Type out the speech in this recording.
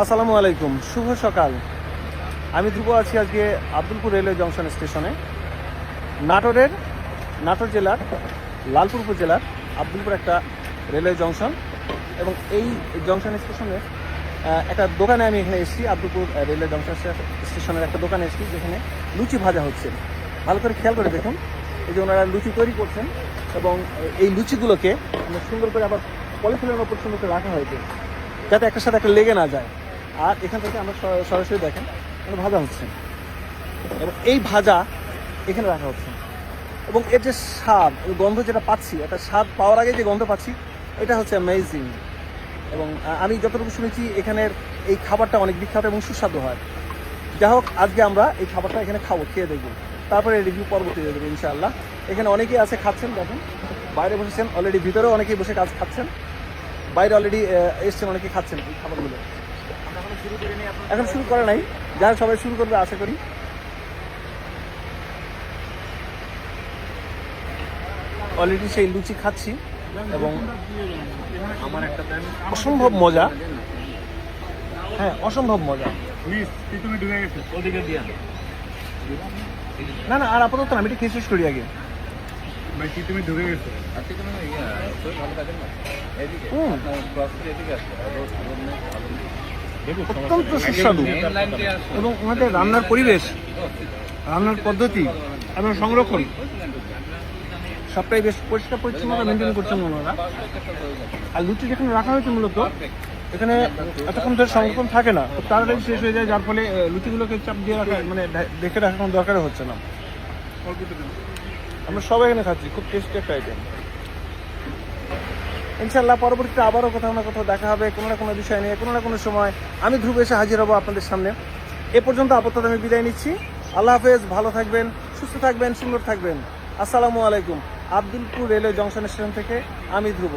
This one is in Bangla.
আসসালামু আলাইকুম, শুভ সকাল। আমি ধ্রুব আছি আজকে আব্দুলপুর রেলওয়ে জংশন স্টেশনে। নাটোর জেলার লালপুর উপজেলার আব্দুলপুর একটা রেলওয়ে জংশন, এবং এই জংশন স্টেশনের একটা দোকানে আমি এখানে এসেছি। আব্দুলপুর রেলওয়ে জংশন স্টেশনের একটা দোকানে এসেছি যেখানে লুচি ভাজা হচ্ছে। ভালো করে খেয়াল করে দেখুন, এই যে ওনারা লুচি তৈরি করছেন, এবং এই লুচিগুলোকে সুন্দর করে আবার পলিথিনের ওপর সুন্দর করে রাখা হয়েছে যাতে একটার সাথে একটা লেগে না যায়। আর এখান থেকে আমরা সরাসরি দেখেন ভাজা হচ্ছে, এবং এই ভাজা এখানে রাখা হচ্ছে, এবং এর যে স্বাদ, গন্ধ যেটা পাচ্ছি, একটা স্বাদ পাওয়ার আগে যে গন্ধ পাচ্ছি, এটা হচ্ছে অ্যামেজিং। এবং আমি যতটুকু শুনেছি এখানের এই খাবারটা অনেক বিখ্যাত এবং সুস্বাদু হয়। যাই হোক, আজকে আমরা এই খাবারটা এখানে খাবো, খেয়ে দেখবো, তারপরে রিভিউ পরবর্তী দিয়ে দেবো ইনশাআল্লাহ। এখানে অনেকেই আছে, খাচ্ছেন, দেখেন বাইরে বসেছেন অলরেডি, ভিতরেও অনেকেই বসে খাচ্ছেন, বাইরে অলরেডি এসছেন অনেকেই খাচ্ছেন এই খাবারগুলো। এখন শুরু করে নাই, যারা সবাই শুরু করবে আশা করি। অলরেডি সেই লুচি খাচ্ছি, এবং আমার একটা অসম্ভব মজা। হ্যাঁ, অসম্ভব মজা। না না, আর আপাতত আমি এটা খেয়ে শেষ করি আগে। অত্যন্ত সুস্বাদু, এবং ওনাদের রান্নার পরিবেশ, রান্নার পদ্ধতি এবং সংরক্ষণ সবটাই বেশ পরিষ্কার পরিচ্ছন্নতা মেনটেন করছেন ওনারা। আর লুচি যেখানে রাখা হয়েছে মূলত এখানে এতক্ষণ ধরে সংরক্ষণ থাকে না, খুব তাড়াতাড়ি শেষ হয়ে যায়, যার ফলে লুচিগুলোকে চাপ দিয়ে রাখা, মানে দেখে রাখার কোনো দরকার হচ্ছে না। আমরা সবাই এখানে খাচ্ছি, খুব টেস্টি একটা আইটেম। ইনশাল্লাহ পরবর্তীতে আবারও কোথাও না কোথাও দেখা হবে, কোনো না কোনো বিষয় নিয়ে, কোনো না কোনো সময় আমি ধ্রুব এসে হাজির হব আপনাদের সামনে। এ পর্যন্ত আপাতত আমি বিদায় নিচ্ছি। আল্লাহ হাফেজ, ভালো থাকবেন, সুস্থ থাকবেন, সুন্দর থাকবেন। আসসালামু আলাইকুম। আব্দুলপুর রেলওয়ে জংশন স্টেশন থেকে আমি ধ্রুব।